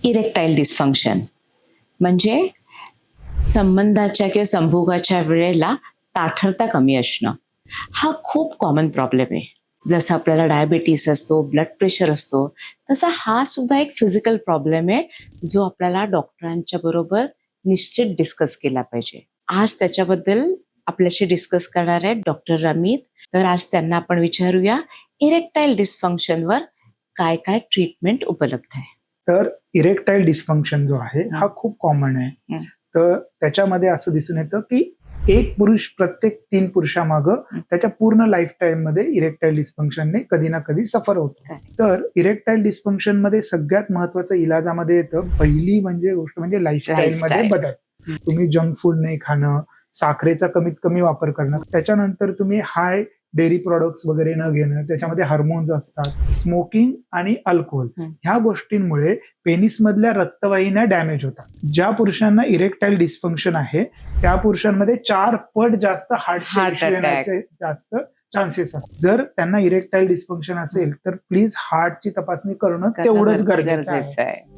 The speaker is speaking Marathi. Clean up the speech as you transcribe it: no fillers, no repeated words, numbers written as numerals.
इरेक्टाईल डिस्फंक्शन म्हणजे संबंधाच्या किंवा संभोगाच्या वेळेला ताठरता कमी असणं. हा खूप कॉमन प्रॉब्लेम आहे. जसं आपल्याला डायबिटीस असतो, ब्लड प्रेशर असतो, तसा हा सुद्धा एक फिजिकल प्रॉब्लेम आहे जो आपल्याला डॉक्टरांच्या बरोबर निश्चित डिस्कस केला पाहिजे. आज त्याच्याबद्दल आपल्याशी डिस्कस करणार आहेत डॉक्टर रमीत. तर आज त्यांना आपण विचारूया इरेक्टाईल डिस्फंक्शनवर काय काय ट्रीटमेंट उपलब्ध आहे. तर इरेक्टाईल डिस्फंक्शन जो आहे हा खूप कॉमन आहे. तर त्याच्यामध्ये असं दिसून येतं की एक पुरुष प्रत्येक 3 पुरुषामागं त्याच्या पूर्ण लाईफ टाईम मध्ये इरेक्टाईल डिस्फंक्शनने कधी ना कधी सफर होतो. तर इरेक्टाईल डिस्फंक्शन मध्ये सगळ्यात महत्वाचं इलाजामध्ये येतं पहिली गोष्ट म्हणजे लाईफस्टाईल मध्ये बदल. तुम्ही जंक फूड नाही खाणं, साखरेचा कमीत कमी वापर करणं, त्याच्यानंतर तुम्ही हाय डेअरी प्रॉडक्ट्स वगैरे न घेणं, त्याच्यामध्ये हार्मोन्स असतात, स्मोकिंग आणि अल्कोहोल ह्या गोष्टींमुळे पेनिस मधल्या रक्तवाहिन्या डॅमेज होतात. ज्या पुरुषांना इरेक्टाईल डिस्फंक्शन आहे त्या पुरुषांमध्ये 4 पट जास्त हार्टचे येण्याचे जास्त चान्सेस असतात. जर त्यांना इरेक्टाईल डिस्फंक्शन असेल तर प्लीज हार्टची तपासणी करणं तेवढंच गरजेचं आहे.